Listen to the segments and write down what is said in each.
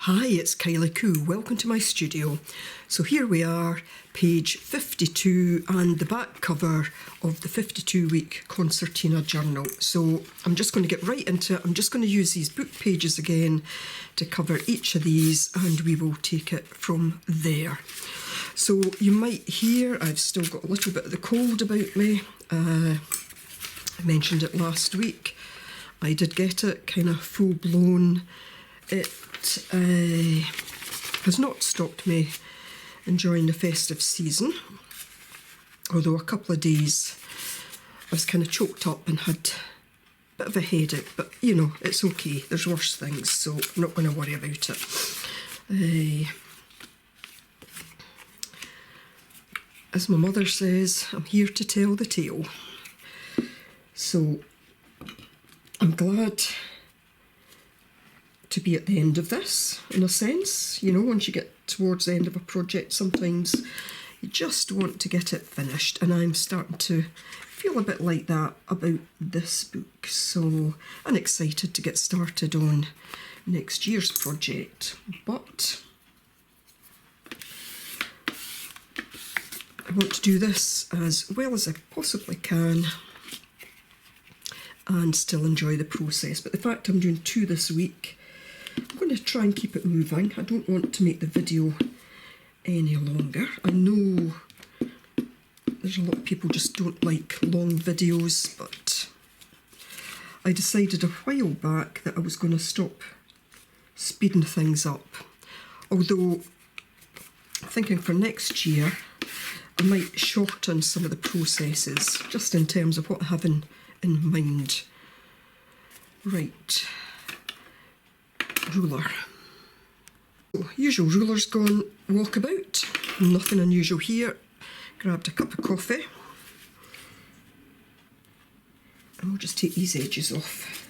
Hi, it's Kylie Coo. Welcome to my studio. So here we are, page 52 and the back cover of the 52-week Concertina journal. So I'm just going to get right into it. I'm just going to use these book pages again to cover each of these and we will take it from there. So you might hear I've still got a little bit of the cold about me. I mentioned it last week. I did get it kind of full blown. It has not stopped me enjoying the festive season, although a couple of days I was kind of choked up and had a bit of a headache, but you know, it's okay, there's worse things, so I'm not going to worry about it. As my mother says, I'm here to tell the tale. So I'm glad to be at the end of this, in a sense. You know, once you get towards the end of a project, sometimes you just want to get it finished, and I'm starting to feel a bit like that about this book. So I'm excited to get started on next year's project, but I want to do this as well as I possibly can and still enjoy the process. But the fact I'm doing 2 this week, I'm going to try and keep it moving. I don't want to make the video any longer. I know there's a lot of people just don't like long videos, but I decided a while back that I was going to stop speeding things up. Although, thinking for next year, I might shorten some of the processes, just in terms of what I have in mind. Right. Ruler. So, usual ruler's gone walkabout. Nothing unusual here. Grabbed a cup of coffee. And we'll just take these edges off.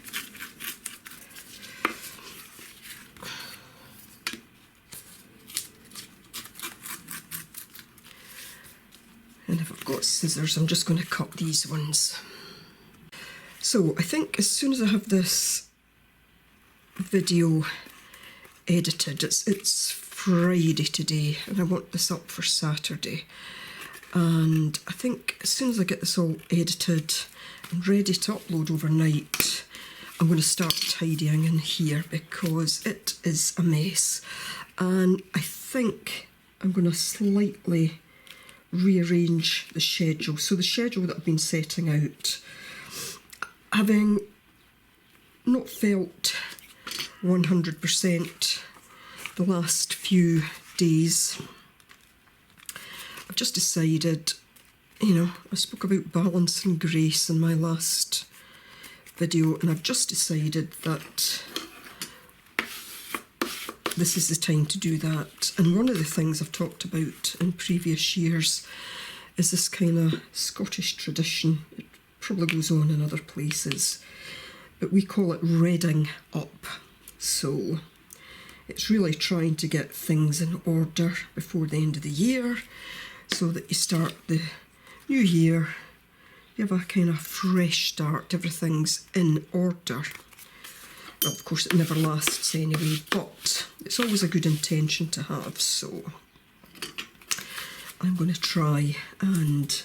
And if I've got scissors, I'm just going to cut these ones. So I think as soon as I have this video edited, it's Friday today and I want this up for Saturday, and I think as soon as I get this all edited and ready to upload overnight, I'm going to start tidying in here because it is a mess, and I think I'm going to slightly rearrange the schedule. So the schedule that I've been setting out, having not felt 100% the last few days, I've just decided, you know, I spoke about balance and grace in my last video, and I've just decided that this is the time to do that. And one of the things I've talked about in previous years is this kind of Scottish tradition. It probably goes on in other places, but we call it redding up. So it's really trying to get things in order before the end of the year so that you start the new year, you have a kind of fresh start, everything's in order. Well, of course it never lasts anyway, but it's always a good intention to have, so I'm going to try and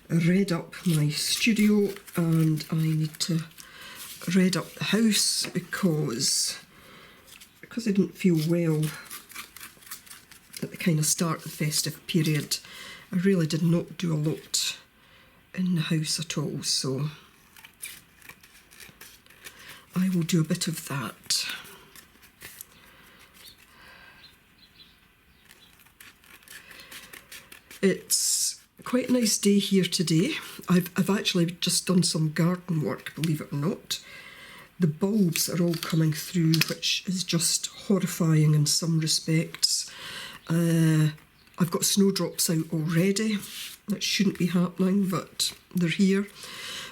red up my studio, and I need to red up the house because I didn't feel well at the kind of start of the festive period. I really did not do a lot in the house at all, so I will do a bit of that. It's quite a nice day here today. I've actually just done some garden work, believe it or not. The bulbs are all coming through, which is just horrifying in some respects. I've got snowdrops out already. That shouldn't be happening, but they're here.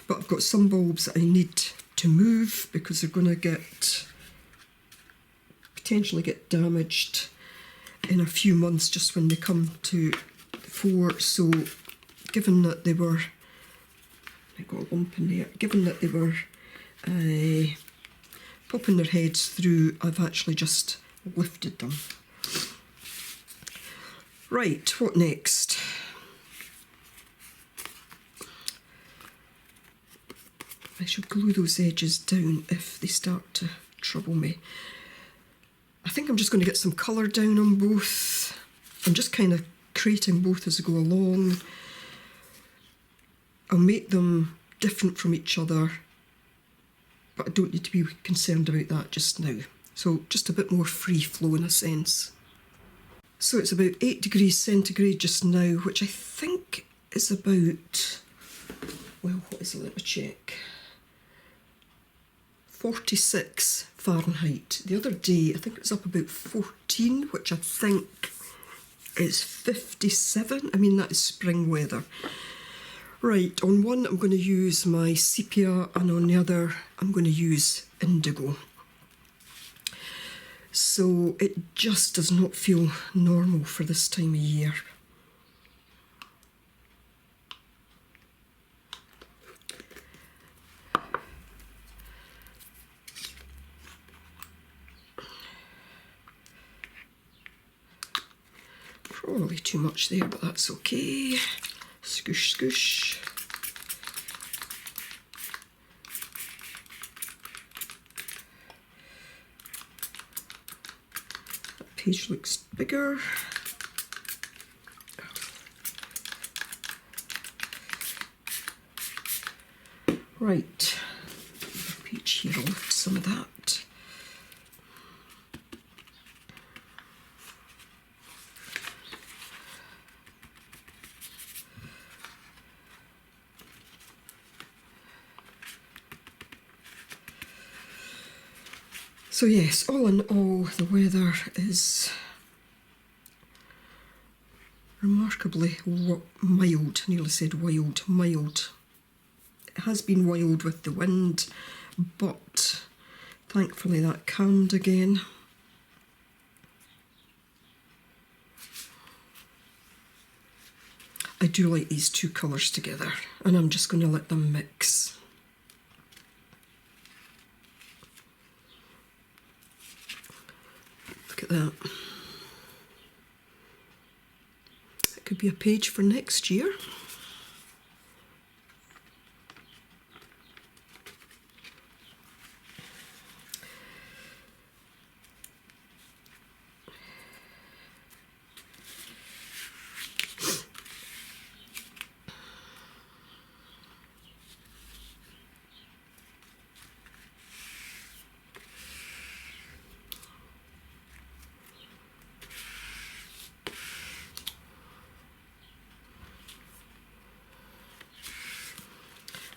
But I've got some bulbs that I need to move because they're going to potentially get damaged in a few months just when they come to the fore. So given that they were, I got a lump in there, given that they were popping their heads through, I've actually just lifted them. Right, what next? I should glue those edges down if they start to trouble me. I think I'm just going to get some colour down on both. I'm just kind of creating both as I go along. I'll make them different from each other, but I don't need to be concerned about that just now. So just a bit more free flow in a sense. So it's about 8 degrees centigrade just now, which I think is about, well, what is it? Let me check. 46 Fahrenheit. The other day, I think it was up about 14, which I think is 57. I mean, that is spring weather. Right, on one I'm going to use my sepia and on the other I'm going to use indigo. So it just does not feel normal for this time of year. Probably too much there, but that's okay. Scoosh, scoosh. That page looks bigger. Right, page here, I'll lift some of that. So yes, all in all, the weather is remarkably mild. I nearly said wild, mild. It has been wild with the wind, but thankfully that calmed again. I do like these two colours together, and I'm just going to let them mix. Look at that. That could be a page for next year.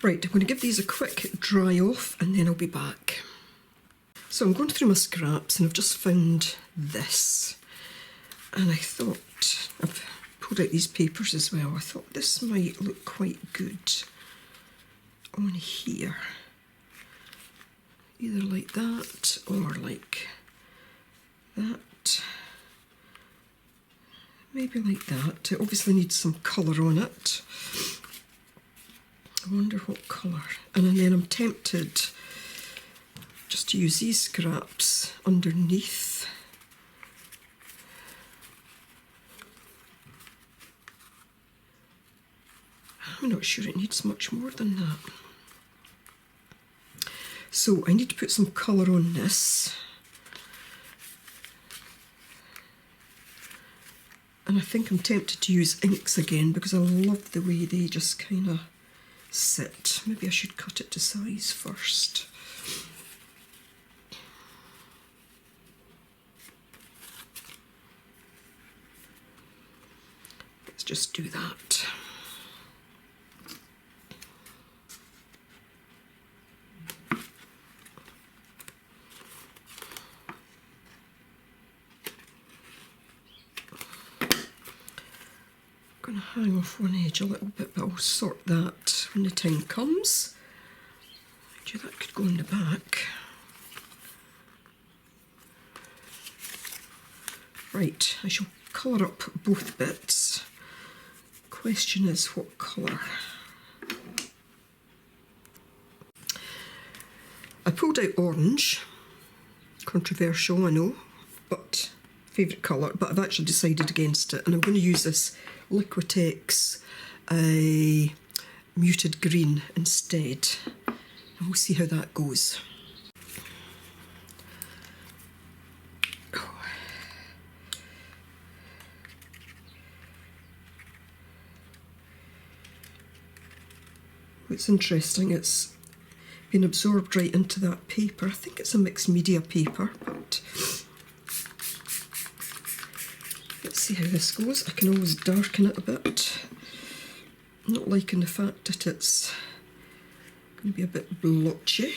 Right, I'm going to give these a quick dry off and then I'll be back. So I'm going through my scraps and I've just found this. And I thought, I've pulled out these papers as well, I thought this might look quite good on here. Either like that or like that. Maybe like that. It obviously needs some colour on it. I wonder what colour. And then I'm tempted just to use these scraps underneath. I'm not sure it needs much more than that. So I need to put some colour on this. And I think I'm tempted to use inks again because I love the way they just kind of sit. Maybe I should cut it to size first. Let's just do that. I'm going to hang off one edge a little bit, but I'll sort that when the time comes. Actually, that could go in the back. Right, I shall colour up both bits. Question is, what colour? I pulled out orange. Controversial, I know. but favourite colour, but I've actually decided against it, and I'm going to use this Liquitex muted green instead, and we'll see how that goes. It's interesting, it's been absorbed right into that paper. I think it's a mixed media paper, but let's see how this goes. I can always darken it a bit. I'm not liking the fact that it's going to be a bit blotchy.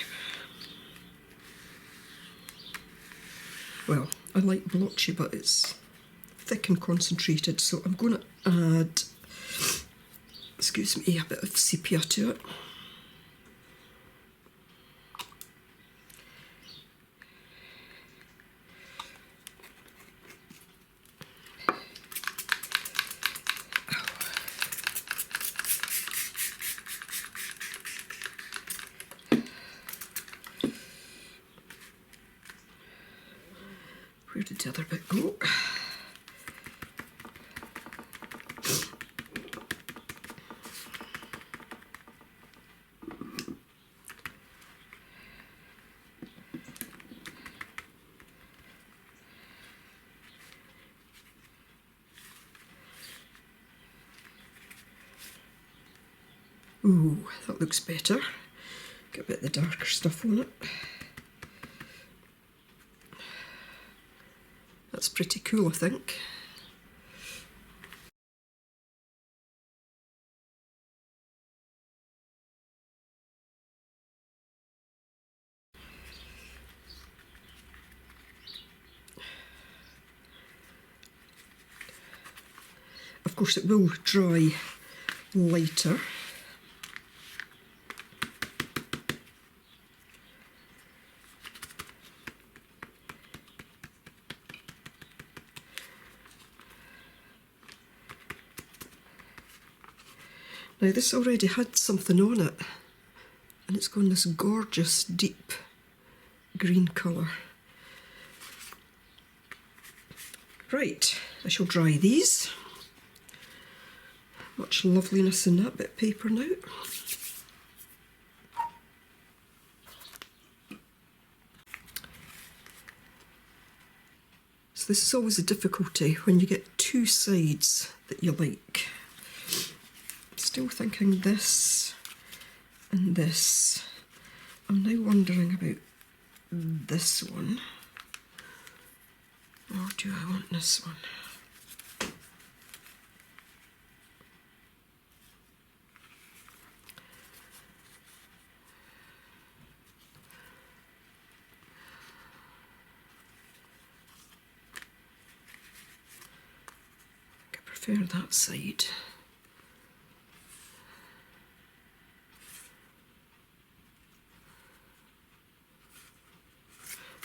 Well, I like blotchy, but it's thick and concentrated, so I'm going to add, excuse me, a bit of sepia to it. Where did the other bit go? Ooh, that looks better. Get a bit of the darker stuff on it. That's pretty cool, I think. Of course, it will dry lighter. Now this already had something on it, and it's gone this gorgeous deep green colour. Right, I shall dry these. Much loveliness in that bit of paper now. So this is always a difficulty when you get two sides that you like. Still thinking this and this. I'm now wondering about this one, or do I want this one? I prefer that side.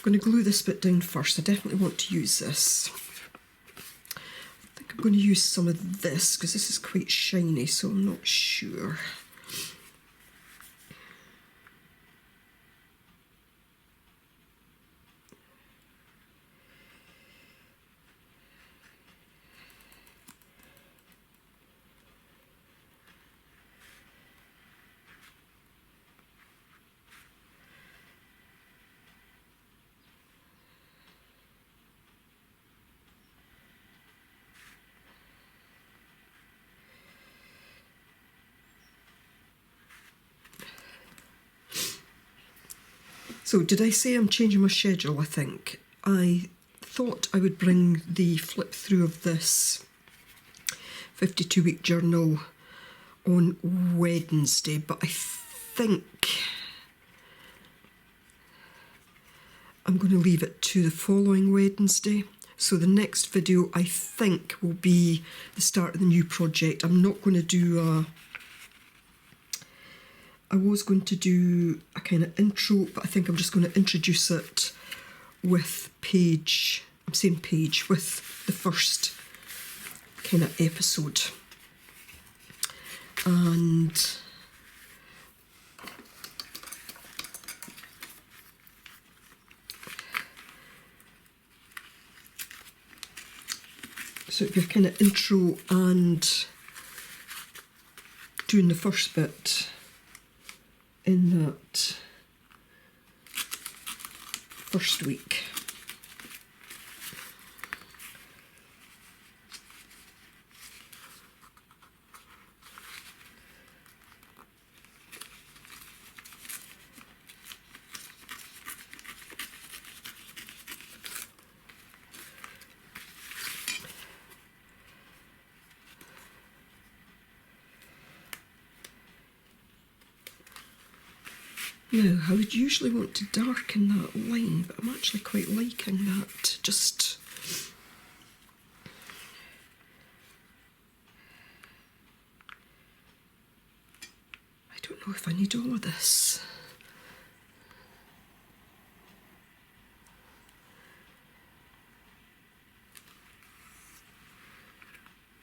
I'm going to glue this bit down first. I definitely want to use this. I think I'm going to use some of this because this is quite shiny, so I'm not sure. So did I say I'm changing my schedule, I think? I thought I would bring the flip through of this 52-week journal on Wednesday, but I think I'm going to leave it to the following Wednesday. So the next video, I think, will be the start of the new project. I'm not going to do I was going to do a kind of intro, but I think I'm just going to introduce it with page, I'm saying page, with the first kind of episode. And So it'd be a kind of intro and doing the first bit in that first week. Now, I would usually want to darken that line, but I'm actually quite liking that. Just I don't know if I need all of this.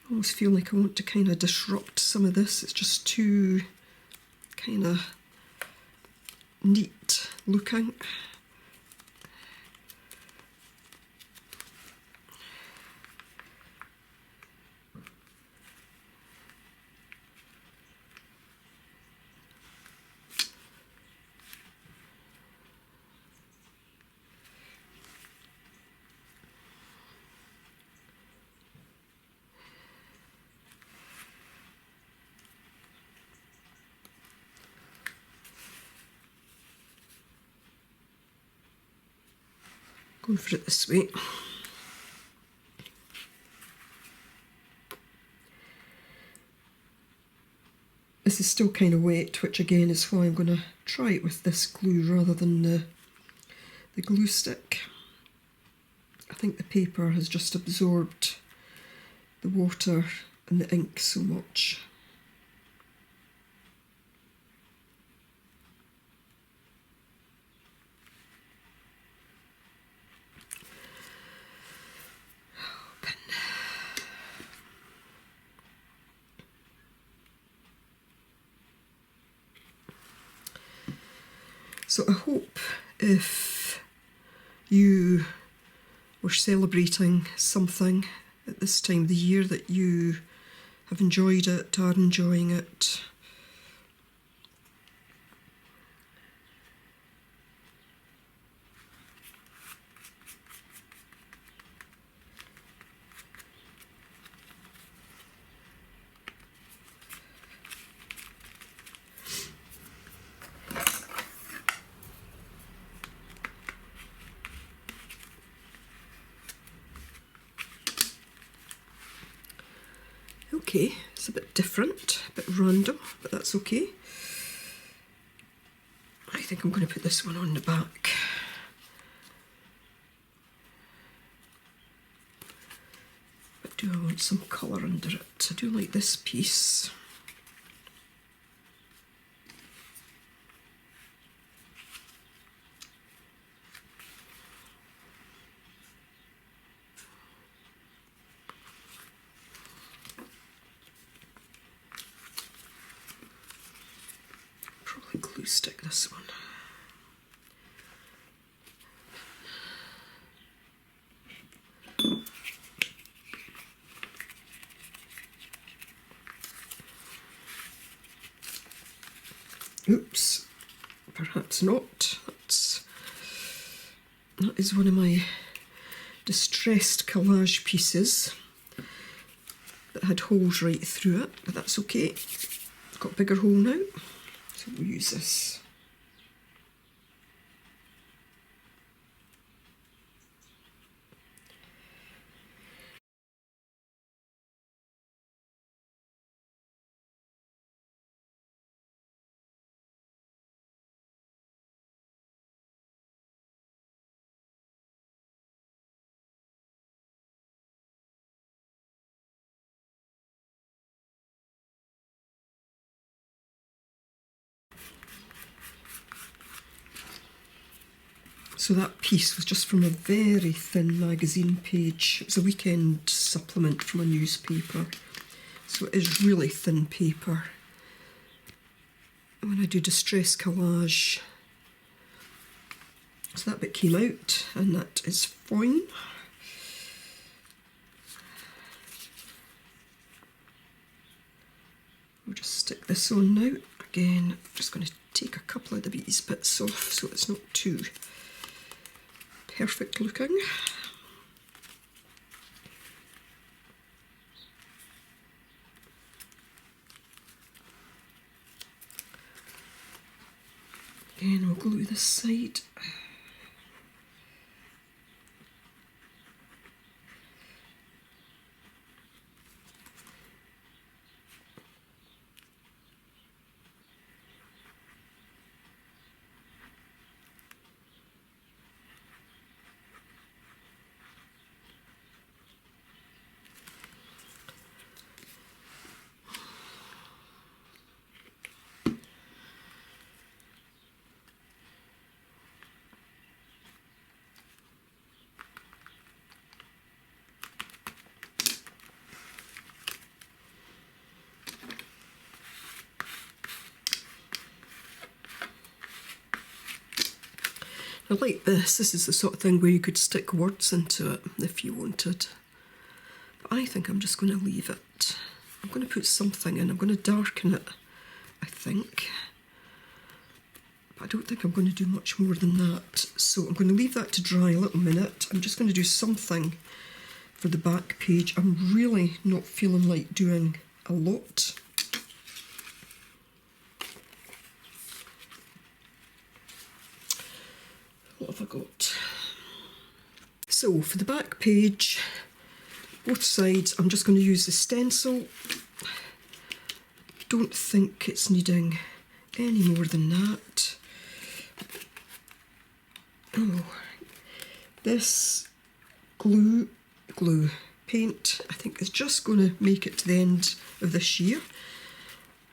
I almost feel like I want to kind of disrupt some of this. It's just too kind of neat looking. Going for it this way. This is still kind of wet, which again is why I'm going to try it with this glue rather than the glue stick. I think the paper has just absorbed the water and the ink so much. So I hope if you were celebrating something at this time of the year that you have enjoyed it, are enjoying it. Okay, it's a bit different, a bit random, but that's okay. I think I'm going to put this one on the back. But do I want some colour under it? I do like this piece. Glue stick this one. Oops, perhaps not. That is one of my distressed collage pieces that had holes right through it, but that's okay. It's got a bigger hole now. So we'll use this. So that piece was just from a very thin magazine page. It was a weekend supplement from a newspaper. So it is really thin paper. And when I do distress collage, so that bit came out, and that is fine. this on now. Again, I'm just going to take a couple of these bits off so it's not too perfect looking. Again, we'll glue this side. I like this. This is the sort of thing where you could stick words into it if you wanted. But I think I'm just going to leave it. I'm going to put something in. I'm going to darken it, I think. But I don't think I'm going to do much more than that. So I'm going to leave that to dry a little minute. I'm just going to do something for the back page. I'm really not feeling like doing a lot. What have I got? So for the back page, both sides, I'm just going to use the stencil. Don't think it's needing any more than that. Oh, this glue paint, I think is just going to make it to the end of this year.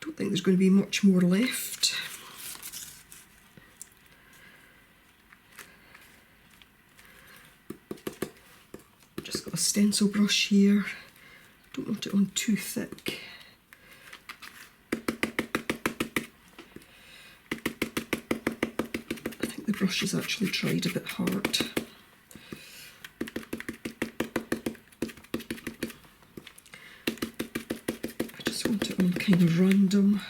Don't think there's going to be much more left. Just got a stencil brush here. Don't want it on too thick. I think the brush is actually tried a bit hard. I just want it on kind of random.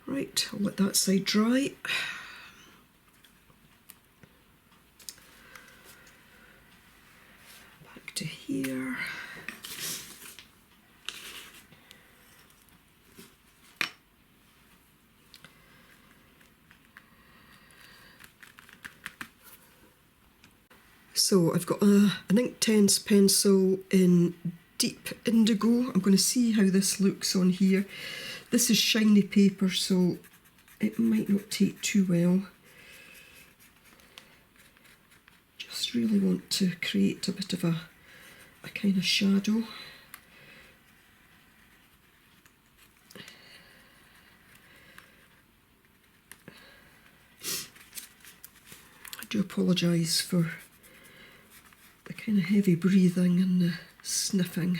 Right, I'll let that side dry. Back to here. So I've got an Inktense pencil in deep indigo. I'm going to see how this looks on here. This is shiny paper, so it might not take too well. Just really want to create a bit of a kind of shadow. I do apologise for the kind of heavy breathing and the sniffing.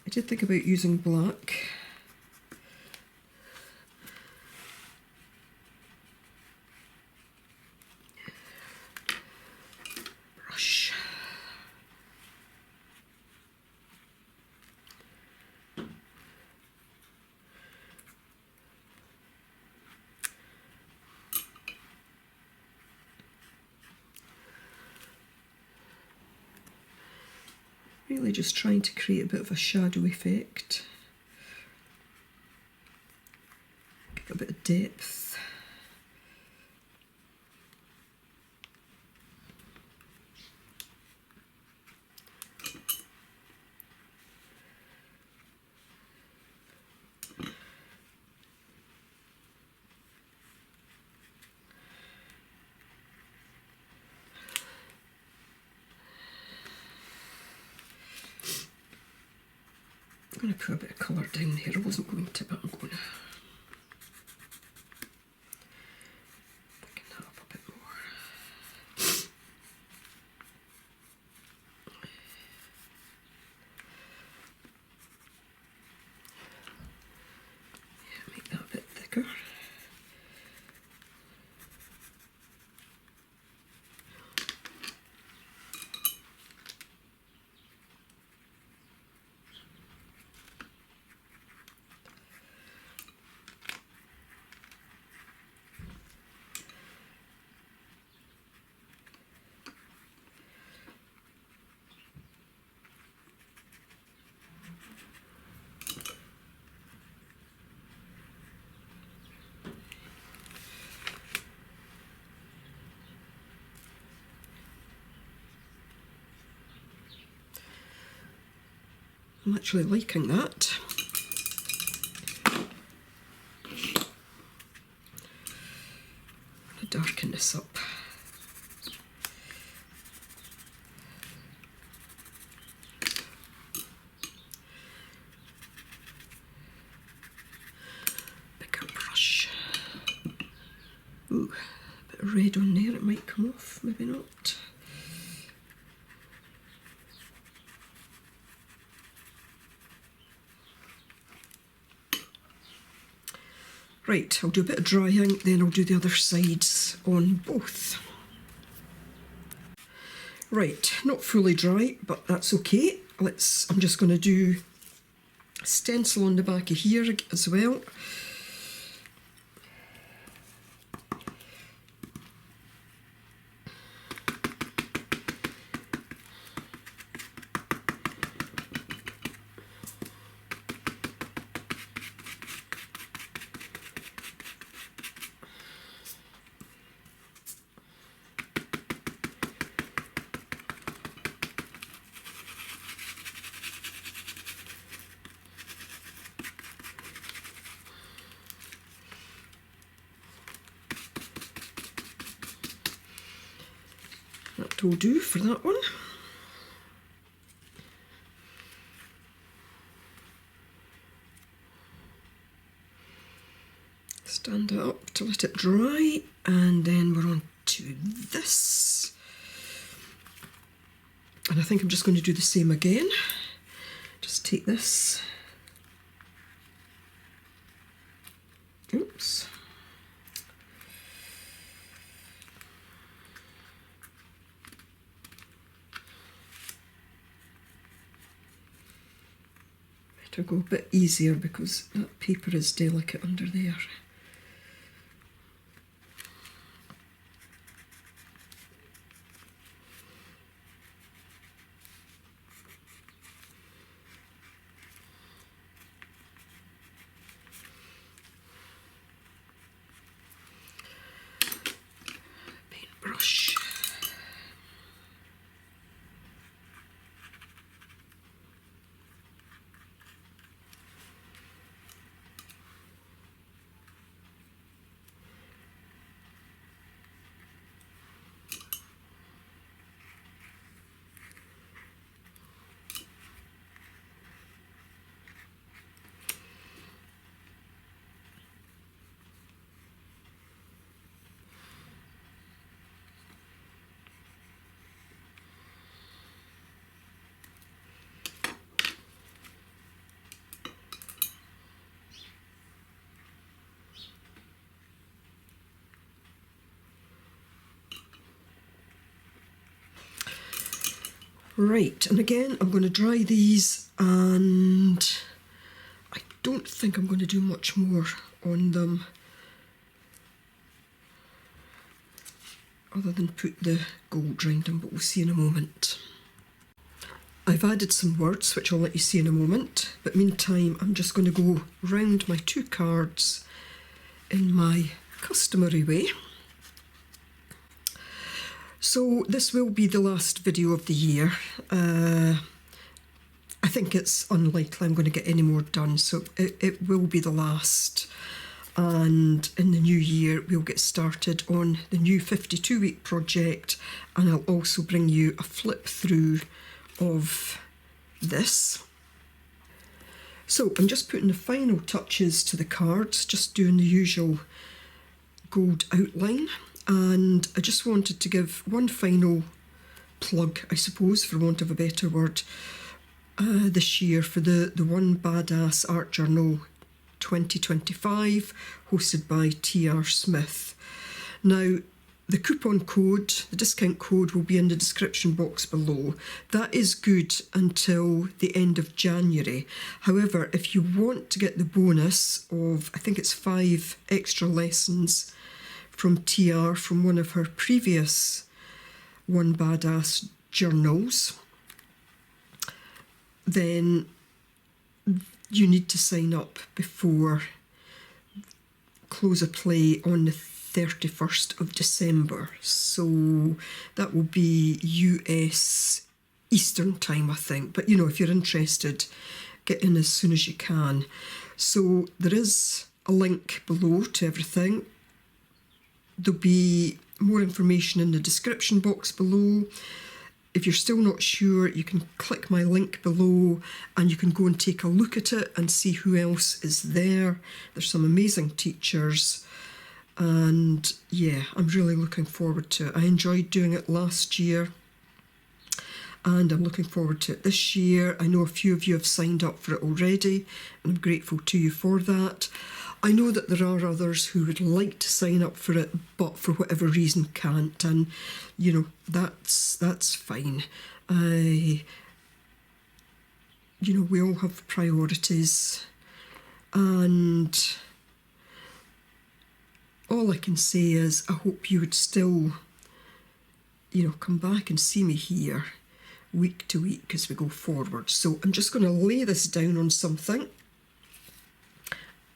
I did think about using black. Brush. Really just trying to create a bit of a shadow effect. Get a bit of depth. going to put a bit of colour down here. I wasn't going to, but I'm going to thicken that up a bit more. Yeah, make that a bit thicker. I'm actually liking that. I'm going to darken this up. Bigger brush. Ooh, a bit of red on there, it might come off, maybe not. Right, I'll do a bit of drying, then I'll do the other sides on both. Right, not fully dry, but that's okay. I'm just going to do a stencil on the back of here as well. That will do for that one. Stand it up to let it dry, and then we're on to this. And I think I'm just going to do the same again. Just take this. Oops. Better go a bit easier because that paper is delicate under there. Paintbrush. Right, and again I'm going to dry these, and I don't think I'm going to do much more on them other than put the gold around them, but we'll see in a moment. I've added some words which I'll let you see in a moment, but meantime I'm just going to go round my two cards in my customary way. So this will be the last video of the year. I think it's unlikely I'm going to get any more done, so it will be the last. And in the new year we'll get started on the new 52-week project, and I'll also bring you a flip through of this. So I'm just putting the final touches to the cards, just doing the usual gold outline, and I just wanted to give one final plug, I suppose, for want of a better word, this year for the One Badass Art Journal 2025, hosted by T.R. Smith. Now, the coupon code, the discount code, will be in the description box below. That is good until the end of January. However, if you want to get the bonus of, I think it's 5 extra lessons from TR from one of her previous One Badass journals, then you need to sign up before close of play on the 31st of December. So that will be US Eastern time, I think. But you know, if you're interested, get in as soon as you can. So there is a link below to everything. There'll be more information in the description box below. If you're still not sure, you can click my link below and you can go and take a look at it and see who else is there. There's some amazing teachers, and yeah, I'm really looking forward to it. I enjoyed doing it last year and I'm looking forward to it this year. I know a few of you have signed up for it already and I'm grateful to you for that. I know that there are others who would like to sign up for it, but for whatever reason can't, and you know, that's fine. You know, we all have priorities, and all I can say is I hope you would still, you know, come back and see me here week to week as we go forward. So I'm just going to lay this down on something,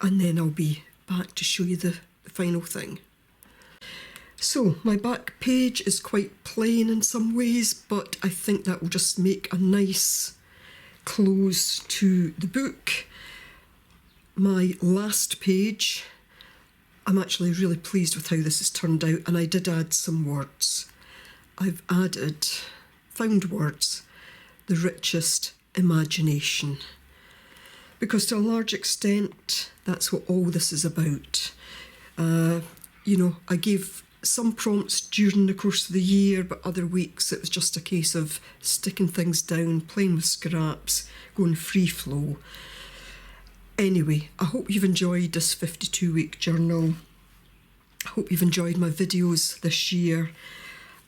and then I'll be back to show you the final thing. So my back page is quite plain in some ways, but I think that will just make a nice close to the book. My last page, I'm actually really pleased with how this has turned out, and I did add some words. I've found words, the richest imagination. Because to a large extent, that's what all this is about. You know, I gave some prompts during the course of the year, but other weeks it was just a case of sticking things down, playing with scraps, going free flow. Anyway, I hope you've enjoyed this 52-week journal. I hope you've enjoyed my videos this year.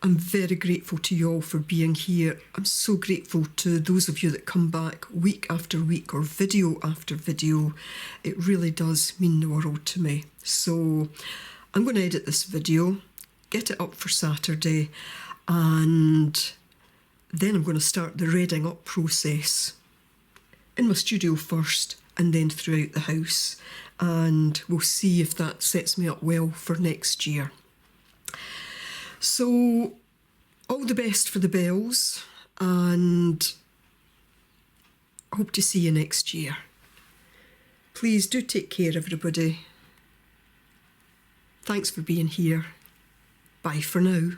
I'm very grateful to you all for being here. I'm so grateful to those of you that come back week after week or video after video. It really does mean the world to me. So I'm going to edit this video, get it up for Saturday, and then I'm going to start the reading up process in my studio first and then throughout the house. And we'll see if that sets me up well for next year. So, all the best for the bells, and hope to see you next year. Please do take care, everybody. Thanks for being here. Bye for now.